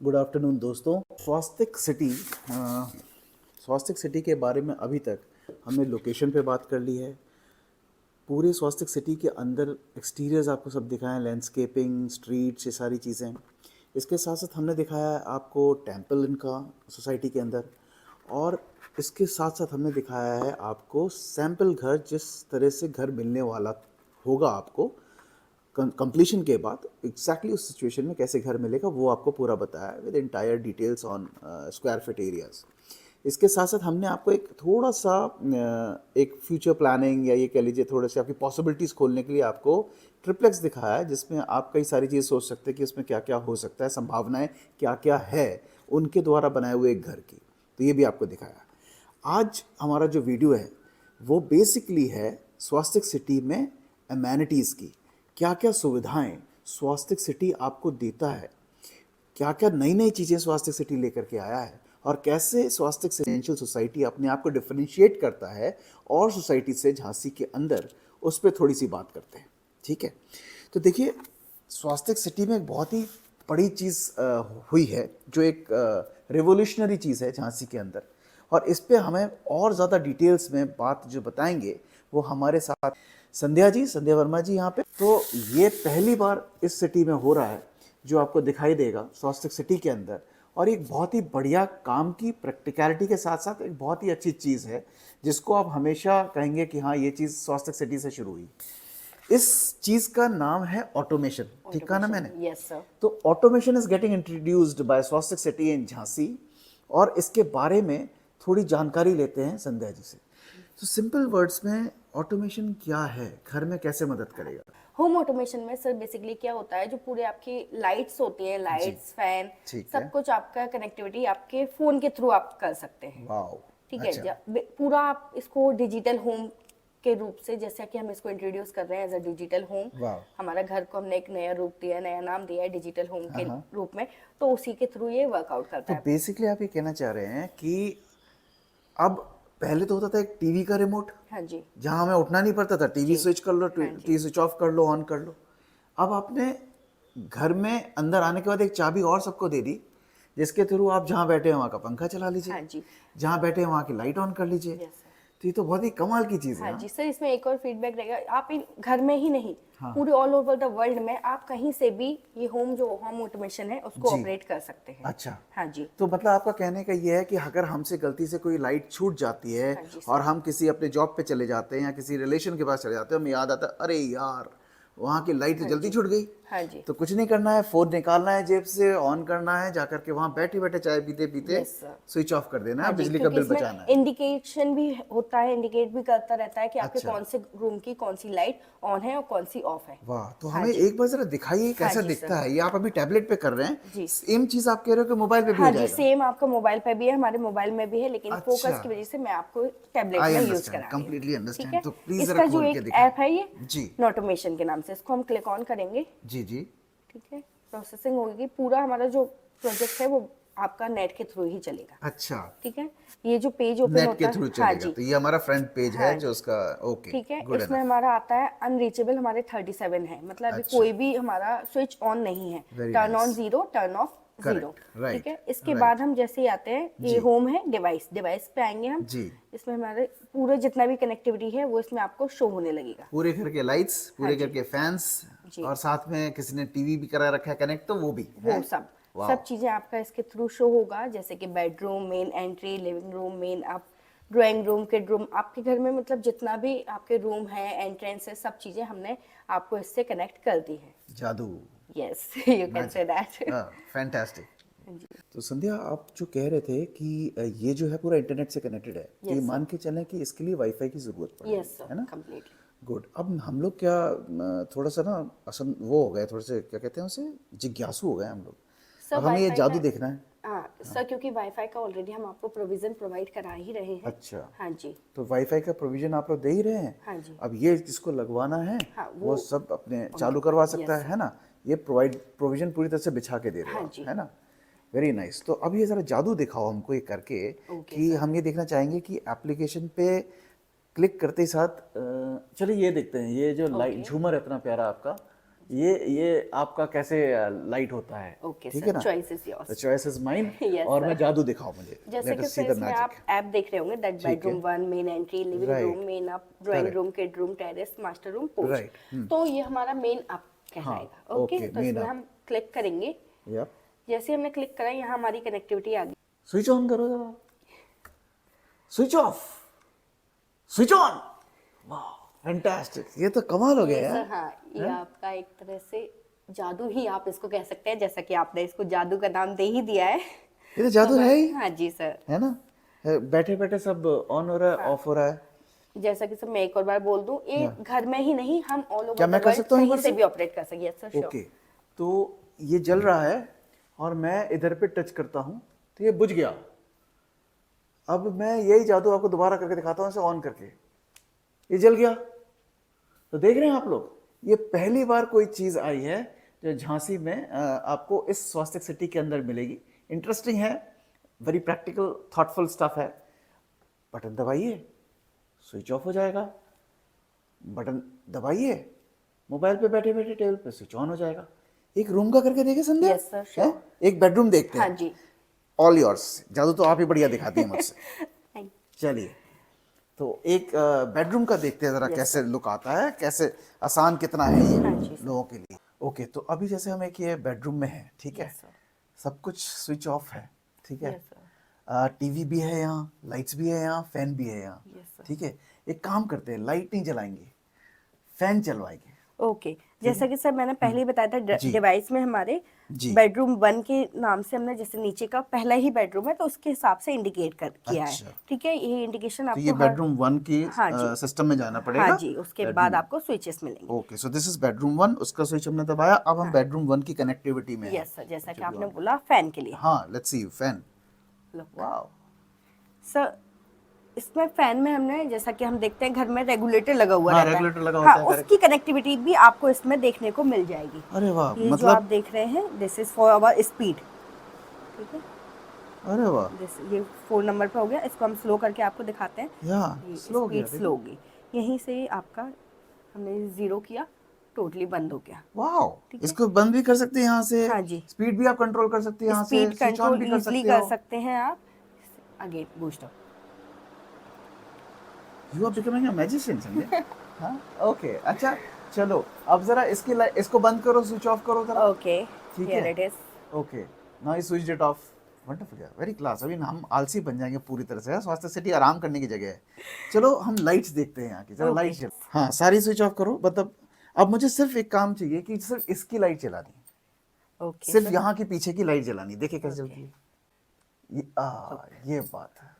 Good afternoon दोस्तों। स्वास्तिक city के बारे में अभी तक हमने लोकेशन पे बात कर ली है। पूरे स्वास्तिक सिटी के अंदर एक्सटीरियर्स आपको सब दिखाएं, लैंडस्केपिंग, स्ट्रीट्स, ये सारी चीज़ें। इसके साथ साथ हमने दिखाया है आपको टेम्पल इनका सोसाइटी के अंदर, और इसके साथ साथ हमने दिखाया है आपको सैंपल घर, जिस तरह से घर मिलने वाला होगा आपको कंप्लीशन के बाद एग्जैक्टली उस सिचुएशन में कैसे घर मिलेगा वो आपको पूरा बताया है with entire details on square feet areas. इसके साथ साथ हमने आपको एक थोड़ा सा एक फ्यूचर प्लानिंग या ये कह लीजिए थोड़े से आपकी पॉसिबिलिटीज़ खोलने के लिए आपको ट्रिप्लेक्स दिखाया है, जिसमें आप कई सारी चीज़ सोच सकते हैं कि इसमें क्या क्या हो सकता है, संभावनाएं क्या क्या है उनके द्वारा बनाए हुए एक घर की। तो ये भी आपको दिखाया। आज हमारा जो वीडियो है वो बेसिकली है स्वास्तिक सिटी में एमेनिटीज़ की, क्या क्या सुविधाएं स्वास्तिक सिटी आपको देता है, क्या क्या नई नई चीज़ें स्वास्तिक सिटी लेकर के आया है, और कैसे स्वास्तिक रेजिडेंशियल सोसाइटी अपने आप को डिफरेंशिएट करता है और सोसाइटी से झांसी के अंदर। उस पर थोड़ी सी बात करते हैं, ठीक है। तो देखिए, स्वास्तिक सिटी में एक बहुत ही बड़ी चीज़ हुई है, जो एक रेवोल्यूशनरी चीज़ है झांसी के अंदर, और इस पे हमें और ज़्यादा डिटेल्स में बात जो बताएंगे वो हमारे साथ संध्या वर्मा जी यहाँ पे। तो ये पहली बार इस सिटी में हो रहा है जो आपको दिखाई देगा स्वास्तिक सिटी के अंदर, और एक बहुत ही बढ़िया काम की प्रैक्टिकलिटी के साथ साथ एक बहुत ही अच्छी चीज़ है, जिसको आप हमेशा कहेंगे कि हाँ, ये चीज़ स्वास्तिक सिटी से शुरू हुई। इस चीज़ का नाम है ऑटोमेशन, ठीक कहा ना मैंने? Yes sir. तो automation is getting introduced by Swastik City in Jhansi, और इसके बारे में थोड़ी जानकारी लेते हैं संध्या जी से। तो सिंपल वर्ड्स में ऑटोमेशन क्या है, घर में कैसे मदद करेगा? होम ऑटोमेशन में सर बेसिकली क्या होता है, जो पूरे आपकी लाइट्स होती हैं, लाइट्स, फैन, ठीक है। सब कुछ आपका कनेक्टिविटी आपके फोन के थ्रू आप कर सकते हैं। वाओ, ठीक है। अच्छा। पूरा आप इसको डिजिटल होम के रूप से, जैसे कि हम इसको इंट्रोड्यूस कर रहे हैं एज अ डिजिटल होम। वाह। हमारा घर को हमने एक नया रूप दिया है, नया नाम दिया है डिजिटल होम के हाँ। रूप में, तो उसी के थ्रू ये वर्कआउट करता तो है। बेसिकली आप ये कहना चाह रहे हैं कि अब पहले तो होता था एक टीवी का रिमोट, हाँ जी। जहां हमें उठना नहीं पड़ता था, टीवी जी। स्विच कर लो, हाँ जी। टीवी स्विच ऑफ कर लो, ऑन कर लो। अब आपने घर में अंदर आने के बाद एक चाबी और सबको दे दी, जिसके थ्रू आप जहां बैठे हैं वहां का पंखा चला लीजिए, हाँ जी। जहां बैठे हैं वहां की लाइट ऑन कर लीजिए। Yes sir. तो ये तो बहुत ही कमाल की चीज़ है। हाँ हाँ, जी सर, इसमें एक और फीडबैक रहेगा, आप इन घर में ही नहीं, हाँ। पूरे ऑल ओवर द वर्ल्ड में आप कहीं से भी ये होम ऑटोमेशन है उसको जी। ऑपरेट कर सकते हैं। अच्छा। हाँ जी। तो मतलब आपका कहने का ये है कि अगर हमसे गलती से कोई लाइट छूट जाती है हाँ जी और सर। हम किसी अपने जॉब पे चले जाते हैं या किसी रिलेशन के पास चले जाते हैं, हमें याद आता है अरे यार वहाँ की लाइट तो हाँ जल्दी जी। छूट गई, हाँ जी। तो कुछ नहीं करना है, फोन निकालना है जेब से, ऑन करना है, जाकर के वहाँ बैठे बैठे चाय पीते पीते यस सर। स्विच ऑफ कर देना हाँ है, जी, बिजली का क्योंकि बिल इसमें बचाना है। इंडिकेशन भी होता है, इंडिकेट भी करता रहता है कि आपके अच्छा। कौन से रूम की कौन सी लाइट ऑन है और कौन सी ऑफ है। वाह, तो हाँ हमें जी। एक बार जरा दिखाइए हाँ कैसा जी सर। दिखता है। ये आप अभी टैबलेट पे कर रहे हैं, जी। सेम चीज आप कह रहे हो कि मोबाइल पे भी हो हाँ जी, जाएगा? सेम आपका मोबाइल पे भी है, हमारे मोबाइल में भी है, लेकिन अच्छा। फोकस की वजह से मैं आपको टैबलेट आई में यूज अंडरस्टैंड, करा रही हूँ। कंप्लीटली ठीक अंडरस्टैंड। है। तो प्लीज जरा इसका जो खोल के एक दिखाएं। ऐप है ये जी नोटोमेशन के नाम से, इसको हम क्लिक ऑन करेंगे। जी जी। ठीक है। प्रोसेसिंग होगी, पूरा हमारा जो प्रोजेक्ट है वो आपका नेट के थ्रू ही चलेगा। अच्छा, ठीक है। ये जो पेज ओपन नेट के होता थ्रू है, हाँ चलेगा, जी। तो ये हमारा फ्रंट पेज है हाँ जो जी। उसका। ओके, ठीक है। गुड इसमें इनफ। हमारा आता है अनरीचेबल, हमारे 37 है, मतलब अभी अच्छा, कोई भी हमारा स्विच ऑन नहीं है। Very turn on nice. 0, turn off 0। Correct, ठीक राइट है। इसके बाद राइट। हम जैसे ही आते हैं, ये जी होम है, डिवाइस, डिवाइस पे आएंगे हम। जी। इसमें हमारे पूरे जितना भी कनेक्टिविटी है वो इसमें आपको शो होने लगेगा। पूरे घर के लाइट्स, हाँ पूरे घर जी। के फैंस, जी। और साथ में किसी ने टीवी भी करा रखा है कनेक्ट, तो वो भी है। वो सब वाह। सब चीजें आपका इसके थ्रू शो होगा, जैसे कि bedroom, main entry, living room, main आप ड्राइंग रूम, किड रूम, आपके घर में मतलब जितना भी आपके रूम है, एंट्रेंस है, सब चीजें हमने आपको इससे कनेक्ट कर दी है। जादू, yes, you can say magic, that. हाँ, फैंटास्टिक। जी। तो संध्या, आप जो कह रहे थे कि ये जो है पूरा इंटरनेट से कनेक्टेड है, तो ये यस मान सर। के चलें कि इसके लिए वाईफाई की ज़रूरत पड़ेगी, यस सर, है ना? कंप्लीटली। गुड। अब हम लोग क्या थोड़ा सा ना वो हो गए, थोड़े से क्या कहते हैं उसे, जिज्ञासु हो गए हम लोग। सर अब हमें ये वाईफाई जादू का, देखना है। हाँ सर, क्योंकि वाईफाई का ऑलरेडी हम आपको प्रोविजन प्रोवाइड करा ही रहे हैं। अच्छा, हाँ जी। तो वाईफाई का प्रोविजन आप लोग दे ही रहे हैं। हाँ जी। अब ये जिसको लगवाना है हाँ वो वो सब अपने चालू उनके करवा पास। सकता यस सर। है ना? ये प्रोविजन पूरी तरह से बिछा के दे रहे हो हाँ आप, जी। है ना? Very nice. तो अब ये ज़रा जादू दिखाओ हमको ये करके, ओके कि सर। हम ये देखना चाहेंगे कि एप्लीकेशन पे क्लिक करते ही साथ चलिए ये देखते हैं, ये जो लाइट ओके। झूमर है इतना प्यारा आपका, ये आपका कैसे लाइट होता है, ओके ठीक है सर, ना? Choice is the yours. Choice is mine. Yes, और sir. मैं जादू दिखाऊं मुझे, जैसे लेट कि अस सी सर द इसमें आप मैजिक। ऐप देख रहे होंगे, दैट ठीक है, bedroom 1, main entry, living right, room, main up, drawing correct, room, kid room, terrace, master room, porch. Right, तो ये हमारा मेन अप हाँ, कहलाएगा। ओके, ओके, तो मेन इसमें अप, हम क्लिक करेंगे। यप। जैसे हमने क्लिक करा, यहाँ हमारी कनेक्टिविटी आ गई। स्विच ऑन करो जरा, स्विच ऑफ, स्विच ऑन। वाह, फैंटास्टिक, ये तो कमाल हो गया ये यार। सर, हाँ, ये आपका एक तरह से जादू ही आप इसको कह सकते हैं, जैसा कि आपने इसको जादू का नाम दे ही दिया है। ये तो जादू है ही, हाँ जी सर। है ना? बैठे बैठे सब ऑन हो रहा है, ऑफ हो रहा है। जैसा कि सर मैं एक और बार बोल दूं, ये या घर में ही नहीं, हम ऑल क्या ओवर मैं द कर वर्ल्ड सकता हूँ एक कहीं बार से से? भी ऑपरेट कर सकें। Yes sir, sure. ओके, तो ये जल रहा है और मैं इधर पे टच करता हूँ तो ये बुझ गया। अब मैं यही जादू आपको दोबारा करके दिखाता हूँ, इसे ऑन करके, ये जल गया। तो देख रहे हैं आप लोग, ये पहली बार कोई चीज आई है जो झांसी में आपको इस स्वास्थ्य सिटी के अंदर मिलेगी। इंटरेस्टिंग है, वेरी प्रैक्टिकल, थॉटफुल स्टफ है। बटन दबाइए, स्विच ऑफ हो जाएगा। बटन दबाइए, मोबाइल पे बैठे बैठे टेबल पे स्विच ऑन हो जाएगा। एक रूम का करके देखे संध्या? Yes sir, sure. हैं? एक बेडरूम देखते हाँ हैं। जी। ऑल योर्स, जादू तो आप ही बढ़िया दिखाती हैं मुझसे। थैंक चलिए, तो एक बेडरूम का देखते हैं जरा, Yes, कैसे लुक आता है, कैसे आसान कितना है ये हाँ जी, सर। लोगों के लिए। ओके, तो अभी जैसे हम एक ये बेडरूम में है, ठीक है, यस सर। सब कुछ स्विच ऑफ है, ठीक है, यस सर। टीवी भी है यहाँ, लाइट्स भी है यहाँ, फैन भी है यहाँ, यस सर। ठीक है। एक काम करते हैं, लाइट नहीं जलाएंगे, फैन चलवाएंगे। ओके, जैसा कि सर मैंने पहले ही बताया था, जी, डिवाइस में हमारे जी, बेडरूम 1 के नाम से हमने, जैसे नीचे का पहला ही बेडरूम है तो उसके हिसाब से इंडिकेट कर किया है। अच्छा, ठीक है, ये इंडिकेशन तो ये आपको हर, बेडरूम 1 की हाँ जी, सिस्टम में जाना हाँ पड़ेगा। जी, उसके बेडरूम बाद 1, आपको स्विचेस मिलेंगे। Okay, so this is bedroom 1, उसका स्विच हमने दबाया। अब हम बेडरूम 1 की कनेक्टिविटी में हैं। यस सर, जैसा कि जो भी आपने on है। बोला फैन के लिए। हाँ, let's see fan. Look, wow, sir इसमें फैन में हमने, जैसा कि हम देखते हैं घर में रेगुलेटर लगा हुआ हाँ, रहता है। रेगुलेटर लगा हाँ, होता है, करेक्ट। उसकी कनेक्टिविटी भी आपको इसमें देखने को मिल जाएगी। अरे वाह, ये जो मतलब आप देख रहे हैं, this is for our speed. ठीक है, अरे वाह, ये 4 नंबर पे हो गया। इसको हम स्लो करके आपको दिखाते हैं। या ये स्लो हो गया, स्पीड स्लो होगी। यहीं से आपका हमने 0 किया, टोटली बंद हो गया। वाओ, ठीक है। इसको बंद भी कर सकते हैं यहाँ से, हाँ जी, स्पीड भी आप कंट्रोल कर सकते हैं यहाँ से, स्पीड स्विच ऑन कंट्रोल भी कर इजीली सकते कर हो। सकते हैं आप। Again boost up. You are becoming a magician Sanjay. हाँ, ओके, अच्छा, चलो अब जरा इसको बंद करो, स्विच ऑफ करो जरा। ओके, ठीक हियर है, it is. Okay, now I switched it of. Wonderful यार, वेरी क्लास। अभी हम आलसी बन जाएंगे पूरी तरह से। स्वास्थ्य सिटी आराम करने की जगह है। चलो हम लाइट्स देखते हैं यहाँ की, जरा Okay. लाइट चल। हाँ, सारी स्विच ऑफ करो। मतलब अब मुझे सिर्फ एक काम चाहिए कि सिर्फ इसकी लाइट जलानी, ओके सिर्फ सर। यहाँ के पीछे की लाइट जलानी। देखिए कैसे जलती है ये बात है,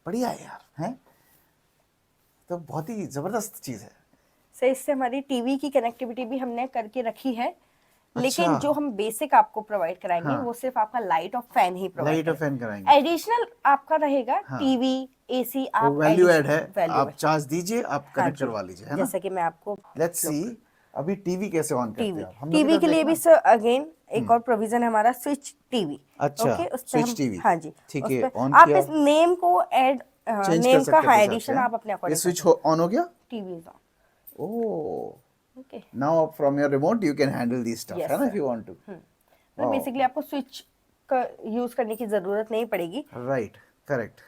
बढ़िया है यार, है तो बहुत ही जबरदस्त चीज है। सर इससे हमारी टीवी की कनेक्टिविटी भी हमने करके रखी है, लेकिन अच्छा। जो हम बेसिक आपको प्रोवाइड कराएंगे हाँ। वो सिर्फ आपका लाइट और फैन ही प्रोवाइड लाइट और फैन कराएंगे, एडिशनल आपका रहेगा। हाँ। टीवी, एसी वो आप वैल्यू ऐड है, वैल्यू आप चार्ज दीजिए, आप हाँ कनेक्ट जी, करवा लीजिए, है ना। जैसा कि मैं आपको लेट्स सी अभी टीवी कैसे ऑन करते टीवी हैं। हमने टीवी भी के लिए देखना। भी सर अगेन एक और प्रोविजन है हमारा, स्विच टीवी। अच्छा, ओके, उस पे स्विच हम, टीवी, हाँ जी, ठीक उस है, पे ऑन आप किया, इस नेम को ऐड, चेंज कर नेम सकते का हैं हाँ अपने हिसाब एडिशन से, आप अपने ये अकॉर्डिंग स्विच कर ऑन हो गया। TV is on. Oh, okay, now from your remote you can handle this stuff, Yes, है ना, sir. If you want to. मतलब बेसिकली आपको स्विच का यूज करने की जरूरत नहीं पड़ेगी। Right, correct.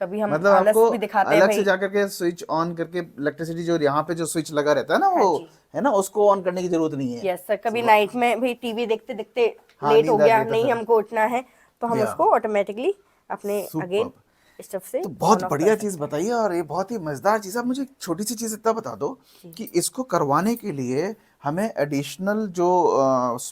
कभी हम मतलब आलस आपको भी दिखाते हैं अलग से भाई। जाकर के स्विच ऑन करके इलेक्ट्रिसिटी जो यहाँ पे जो स्विच लगा रहता है ना, हाँ वो जी, है ना, उसको ऑन करने की जरूरत नहीं है। Yes sir. कभी नाइट में भी टीवी देखते देखते हाँ, लेट हो नींद आ गया, गई तो नहीं फिर हमको उठना है, तो हम या उसको ऑटोमेटिकली अपने अगेन सुपर्ब। स्टफ से तो बहुत ऑन ऑफ कर बढ़िया सकते चीज़ बताइए और ये बहुत ही मज़ेदार चीज़ है। मुझे एक छोटी सी चीज़ इतना बता दो जी। कि इसको करवाने के लिए हमें एडिशनल जो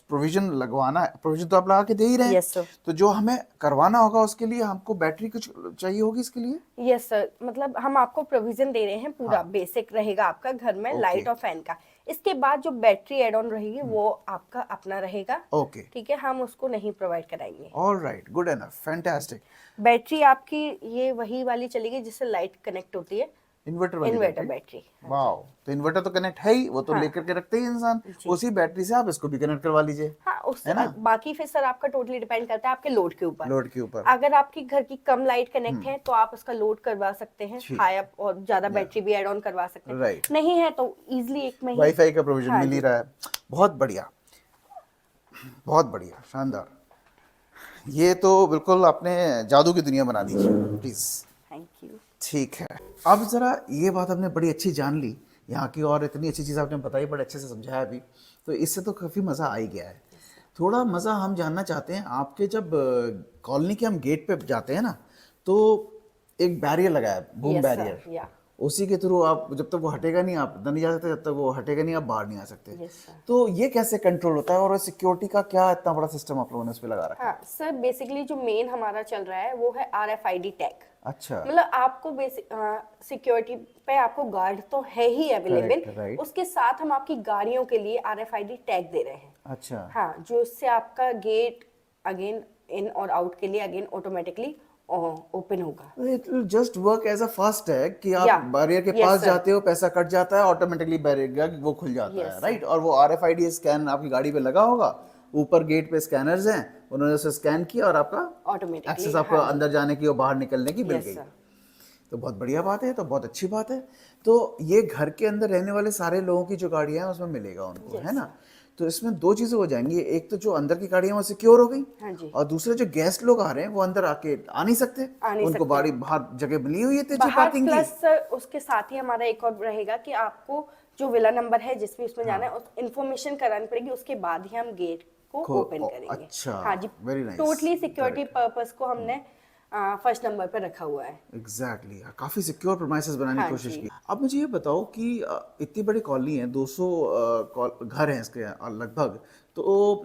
प्रोविजन लगवाना है, प्रोविजन तो आप लगा के दे ही रहे हैं, यस सर। तो जो हमें करवाना होगा उसके लिए हमको बैटरी कुछ चाहिए होगी इसके लिए। यस सर, मतलब हम आपको प्रोविजन दे रहे हैं, पूरा हाँ, बेसिक रहेगा आपका घर में, ओके, लाइट और फैन का। इसके बाद जो बैटरी एड ऑन रहेगी वो आपका अपना रहेगा। ओके, ठीक है, हम उसको नहीं प्रोवाइड कराएंगे। All right, good enough, fantastic. Battery आपकी ये वही वाली चलेगी जिससे लाइट कनेक्ट होती है, इन्वर्टर वाली इन्वर्टर बैटरी। बैटरी। वाओ, तो इन्वर्टर तो कनेक्ट है ही, वो तो हाँ लेकर के रखते ही इंसान, जी। उसी बैटरी से आप इसको भी कनेक्ट करवा लीजिए, हाँ, उस है ना, बाकी फिर सर आपका टोटली डिपेंड करता है आपके लोड के ऊपर। लोड के ऊपर। अगर आपकी घर की कम लाइट कनेक्ट है तो आप उसका लोड करवा सकते हैं, ठीक। हाई अप और ज्यादा बैटरी भी ऐड ऑन करवा सकते हैं। राइट, नहीं है तो इजीली एक में ही। वाईफाई का प्रोविजन हाँ मिल ही जी। रहा है। बहुत बढ़िया, बहुत बढ़िया, शानदार। ये तो बिल्कुल आपने जादू की दुनिया बना दी, प्लीज। Thank you. ठीक है, अब जरा ये बात आपने बड़ी अच्छी जान ली यहाँ की, और इतनी अच्छी चीज़ आपने बताई, बड़े अच्छे से समझाया भी, तो इससे तो काफ़ी मज़ा आ ही गया है। थोड़ा मज़ा हम जानना चाहते हैं आपके, जब कॉलोनी के हम गेट पे जाते हैं ना, तो एक बैरियर लगा है, बूम यस बैरियर, सर, या उसी के थ्रू आप, जब तक वो हटेगा नहीं आप अंदर नहीं जा सकते, जब तक वो हटेगा नहीं आप बाहर नहीं आ सकते। Yes sir. तो ये कैसे कंट्रोल होता है, और सिक्योरिटी का क्या इतना बड़ा सिस्टम आप लोगों ने उस पर लगा रखा है? हाँ सर, बेसिकली जो मेन हमारा चल रहा है वो है RFID टैग। अच्छा, मतलब आपको बेसिक सिक्योरिटी पे आपको गार्ड तो है ही अवेलेबल, करेक्ट, राइट। उसके साथ हम आपकी गाड़ियों के लिए RFID टैग दे रहे हैं। अच्छा, हाँ, जो इससे आपका गेट अगेन इन और आउट के लिए अगेन ऑटोमेटिकली ओपन होगा। It will just work as a fast tag कि आप या बैरियर के यस पास सर, जाते हो, पैसा कट जाता है, ऑटोमेटिकली बैरियर वो खुल जाता है, यस राइट। सर, और वो RFID स्कैन आपकी गाड़ी पे लगा होगा, ऊपर गेट पे स्कैनर्स हैं, उन्होंने उसे स्कैन किया और आपका ऑटोमेटिकली, एक्सेस आपको हाँ जी, अंदर जाने की और बाहर निकलने की मिल यस गई। सर। तो बहुत बढ़िया बात है, तो बहुत अच्छी बात है। तो ये घर के अंदर रहने वाले सारे लोगों की जो गाड़ियां हैं उसमें मिलेगा उनको, है यस ना। सर, तो इसमें दो चीज़ें हो जाएंगी, एक तो जो अंदर की गाड़ियां वो सिक्योर हो गई, हाँ जी, और दूसरे जो गेस्ट लोग आ रहे हैं वो अंदर आके आ नहीं सकते, आ नहीं उनको सकते बाड़ी बाहर जगह मिली हुई है तेजी बाहर। पार्किंग की। प्लस सर उसके साथ ही हमारा एक और रहेगा कि आपको जो विला नंबर है जिस भी उसमें जाना है हाँ, उस इन्फॉर्मेशन करानी पड़ेगी, उसके बाद ही हम गेट को ओपन करेंगे। अच्छा, हाँ जी, very nice, totally security correct, purpose को हमने फर्स्ट नंबर पर रखा हुआ है। एग्जैक्टली, काफ़ी सिक्योर प्रोमाइसेस बनाने की हाँ कोशिश जी, की। अब मुझे ये बताओ कि इतनी बड़ी कॉलोनी है, 200 घर हैं इसके लगभग, तो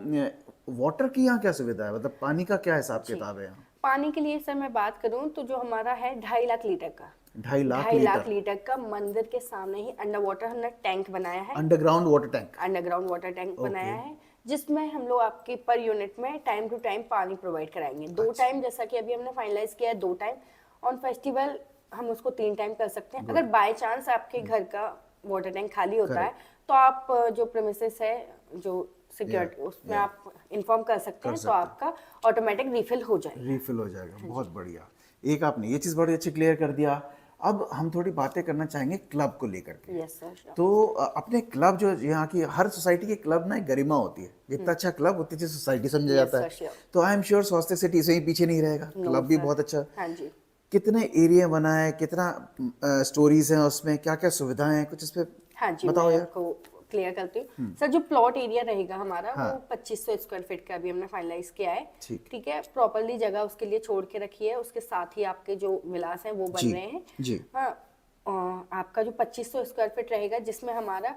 वाटर की यहाँ क्या सुविधा है, मतलब पानी का क्या हिसाब जी। किताब है यहाँ? पानी के लिए सर मैं बात करूं तो जो हमारा है 2.5 लाख लीटर का, 2.5 लाख 2.5 लाख लीटर लीटर का मंदिर के सामने ही अंडर वाटर हमने टैंक बनाया है। Underground water tank? Underground water tank बनाया ओके, है जिसमें हम लोग आपके पर यूनिट में टाइम टू टाइम पानी प्रोवाइड कराएंगे। 2 टाइम, जैसा कि अभी हमने फाइनलाइज किया है 2 टाइम। ऑन फेस्टिवल हम उसको 3 टाइम कर सकते हैं। अगर गुड, बाय चांस आपके घर का वाटर टैंक खाली होता है करेक्ट, तो आप जो प्रेमिसेस है जो या सिक्योरिटी उसमें या आप इन्फॉर्म कर सकते कर हैं, तो सकते हैं, आपका ऑटोमेटिक रिफिल हो जाएगा। रिफिल हो जाएगा, बहुत बढ़िया। एक आपने ये चीज़ बड़ी अच्छी क्लियर कर दिया। अब हम थोड़ी बातें करना चाहेंगे क्लब को लेकर के। यस सर, तो अपने क्लब, जो यहाँ की हर सोसाइटी के क्लब ना एक गरिमा होती है, जितना अच्छा क्लब उतनी अच्छी सोसाइटी समझा यस जाता सर, है। श्योर। तो आई एम श्योर स्वास्थ्य सिटी से ही पीछे नहीं रहेगा, नो क्लब भी सर, बहुत अच्छा। हाँ जी, कितने एरिया बना है, कितना स्टोरीज हैं उसमें, क्या क्या सुविधाएं हैं, कुछ इस पे हाँ जी, बताओ मैं यार। आपको क्लियर करती हूँ सर। जो प्लॉट एरिया रहेगा हमारा हाँ, वो 2500 स्क्वायर फीट का अभी हमने फाइनलाइज किया है। ठीक, ठीक है, प्रॉपरली जगह उसके लिए छोड़ के रखी है। उसके साथ ही आपके जो विलास हैं वो बन जी रहे हैं। जी, हाँ, आपका जो 2500 स्क्वायर फीट रहेगा जिसमें हमारा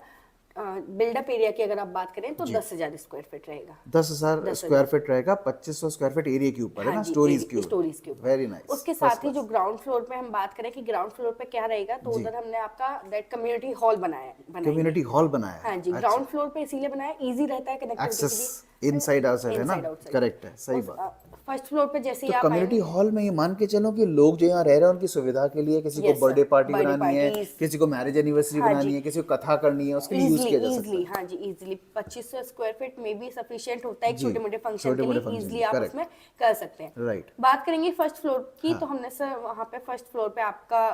बिल्डअप एरिया की अगर आप बात करें तो जी, 10,000 स्क्वायर फीट रहेगा। 10,000 स्क्वायर 10,000, फीट रहेगा, 2500 स्क्वायर फीट एरिया के ऊपर, है हाँ ना, जी, स्टोरीज के ऊपर। स्टोरीज के ऊपर। वेरी नाइस, उसके फर्स्ट साथ ही जो क्लास। ग्राउंड फ्लोर पे हम बात करें कि ग्राउंड फ्लोर पे क्या रहेगा, तो जी, उधर हमने आपका दैट कम्युनिटी हॉल बनाएंगे। कम्युनिटी हॉल बनाया है, हाँ जी, अच्छा, ग्राउंड फ्लोर पे इसीलिए बनाया, इजी रहता है कनेक्टिविटी एक्सेस के लिए। इनसाइड आउटसाइड है ना, इनसाइड आउटसाइड। करेक्ट है, सही बात। फर्स्ट फ्लोर पे जैसे ही तो आप कम्युनिटी आएंगे, हॉल में ये मान के चलो कि लोग जो यहाँ रह रहे हैं उनकी सुविधा के लिए, किसी को yes sir, birthday party birthday बनानी है, पार्टीज, किसी को मैरिज एनिवर्सरी हाँ बनानी जी, है, किसी को कथा करनी है, उसके लिए यूज इजली किया जा सकता इजली, है। हाँ जी, इजली 2500 स्क्वायर फीट में भी सफिशिएंट होता है एक जी, छोटे मोटे फंक्शन छोटे के मोटे लिए। फंक्शन इजली की, आप उसमें करेक्ट, कर सकते हैं। राइट, बात करेंगे फर्स्ट फ्लोर की, तो हाँ, हमने सर वहाँ पे फर्स्ट फ्लोर पे आपका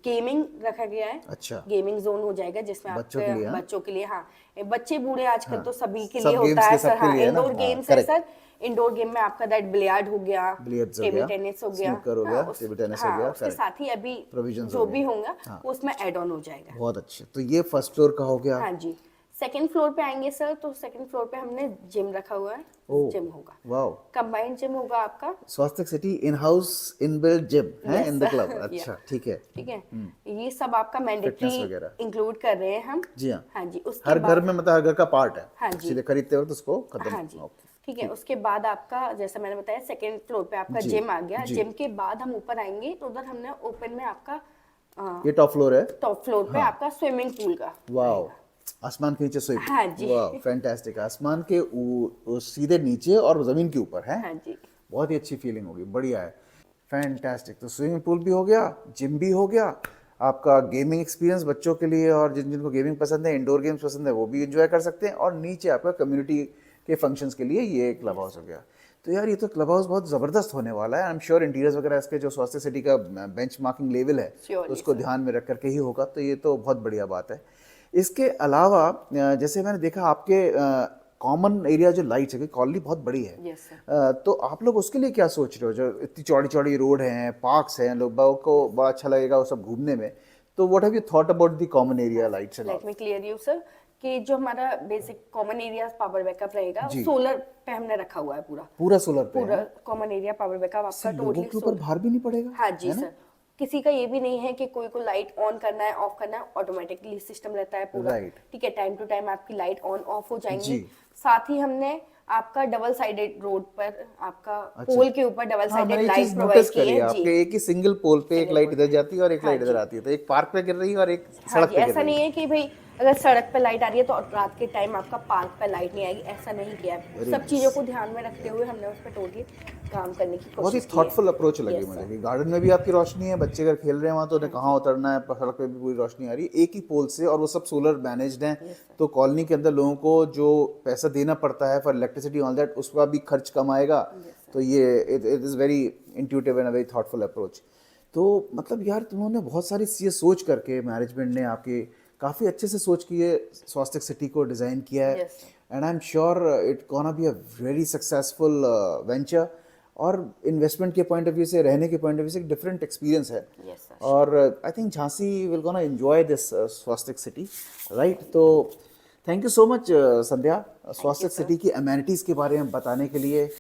गेमिंग रखा गया है। अच्छा, गेमिंग जोन हो जाएगा जिसमें बच्चों के आपके लिए, हाँ, बच्चों के लिए, हाँ, बच्चे बूढ़े आजकल हाँ, तो सभी के लिए सब होता गेम्स है के सर। सबके हाँ, लिए है ना, इंडोर हाँ, गेम्स है करेक्ट, सर। इंडोर गेम में आपका दैट बिलियर्ड हो गया, बिलियर्ड्स हो टेबल गया, टेनिस हो गया, स्नूकर हो हाँ गया, उस, टेबल टेनिस हो हाँ गया, उसके करेक्ट, साथ ही अभी प्रोविजंस हो जो गए, भी होगा हाँ, वो उसमें ऐड ऑन हो जाएगा। बहुत अच्छे। तो ये फर्स्ट फ्लोर का हो गया। हाँ जी, सेकंड फ्लोर पे आएंगे सर, तो सेकंड फ्लोर पे हमने जिम रखा हुआ है। ओ, जिम होगा, वाओ, कंबाइंड जिम होगा आपका। Swasthya City in house inbuilt gym है yes in the club, sir, या अच्छा, ठीक है, ठीक है, ये सब आपका मैंडेटरी फिटनेस वगैरह, इंक्लूड कर रहे हैं हम। जी हाँ, हाँ जी, उसके हर घर बाद, में मतलब हर घर का पार्ट है, हाँ जी, सीधे खरीदते वक्त उसको खत्म, हाँ जी, ओके, ठीक है। ठीक, उसके बाद आपका जैसा मैंने बताया सेकंड फ्लोर पे आपका जी जिम आ गया। जी, जिम के बाद हम ऊपर आएंगे तो उधर हमने ओपन में आपका ये टॉप फ्लोर है, टॉप फ्लोर पे हाँ, आपका स्विमिंग पूल का वाओ, रहेगा। आसमान के नीचे स्विमिंग, हाँ जी, वाओ, फैंटास्टिक, आसमान के सीधे नीचे और जमीन के ऊपर है, हाँ जी, बहुत ही अच्छी फीलिंग होगी, बढ़िया है, फैंटास्टिक। तो स्विमिंग पूल भी हो गया, जिम भी हो गया, आपका गेमिंग एक्सपीरियंस बच्चों के लिए, और जिन जिनको गेमिंग पसंद है, इंडोर गेम्स पसंद है, वो भी एंजॉय कर सकते हैं, और नीचे आपका कम्युनिटी के फंक्शंस के लिए ये क्लब हाउस हो गया। तो यार ये तो क्लब हाउस बहुत ज़बरदस्त होने वाला है। आई एम श्योर इंटीरियर्स वगैरह इसके जो स्वास्थ्य सिटी का बेंच मार्किंग लेवल है, तो श्योरली उसको सर। ध्यान में रख करके ही होगा, तो ये तो बहुत बढ़िया बात है। इसके अलावा जैसे मैंने देखा आपके कॉमन एरिया जो लाइट्स है, कॉलोनी बहुत बड़ी है। Yes sir. तो आप लोग उसके लिए क्या सोच रहे हो, जो इतनी चौड़ी चौड़ी रोड हैं, पार्क्स हैं, लोगों को बड़ा अच्छा लगेगा वो सब घूमने में, तो what have you thought about the common area lights and let all? Me clear you sir कि जो हमारा basic common area power backup रहेगा जी। सोलर पे हमने रखा हुआ है पूरा। पूरा सोलर पे पूरा है? कॉमन एरिया पावर बैकअप इससे आपका लोगों टोटली के ऊपर सोलर। भार भी नहीं पड़ेगा, हाँ जी है ना? सर। किसी का ये भी नहीं है कि कोई को लाइट ऑन करना है ऑफ करना है, ऑटोमेटिकली सिस्टम रहता है पूरा। Right. ठीक है, टाइम टू टाइम आपकी लाइट ऑन ऑफ हो जाएंगी। जी। साथ ही हमने आपका डबल साइडेड रोड पर आपका अच्छा। पोल के ऊपर डबल हाँ, मैंने साइडेड ये लाइट चीज प्रोवाइड नोटिस की करी है, है जी। आपके एक ही सिंगल पोल पे एक Single लाइट pole इधर जाती है और एक हाँ लाइट इधर जी। आती है, तो एक पार्क पे गिर रही है और एक हाँ सड़क जी, पे गिर ऐसा रही नहीं है। है कि भाई अगर सड़क पे लाइट आ रही है तो रात के टाइम आपका पार्क पे लाइट नहीं आएगी, ऐसा नहीं किया है। Very सब nice. चीज़ों को ध्यान में रखते हुए हमने उस पर टोटली काम करने की बहुत ही कोशिश की है। थॉटफुल अप्रोच लगी Yes, मुझे sir. कि गार्डन में भी आपकी रोशनी है, बच्चे अगर खेल रहे हैं वहाँ तो उन्हें हाँ कहाँ उतरना है, पर सड़क पे भी पूरी रोशनी आ रही है एक ही पोल से, और वो सब सोलर मैनेज्ड हैं। Yes, sir. तो कॉलोनी के अंदर लोगों को जो पैसा देना पड़ता है फॉर इलेक्ट्रिसिटी ऑल दैट, उसका भी खर्च कम आएगा। तो ये it is very intuitive and a very thoughtful approach. तो मतलब यार, तुमने बहुत सारी चीज़ें सोच करके, मैनेजमेंट ने आपके काफ़ी अच्छे से सोच के ये स्वास्तिक सिटी को डिज़ाइन किया है, Yes, sir. And I am sure it gonna be a very successful venture. और इन्वेस्टमेंट के पॉइंट ऑफ व्यू से, रहने के पॉइंट ऑफ व्यू से एक डिफरेंट एक्सपीरियंस है। Yes, sir. और I think Jhansi will gonna enjoy this Swastik City, right? तो thank you so much Sandhya, Swastik sir. City की अमेनिटीज़ के बारे में बताने के लिए।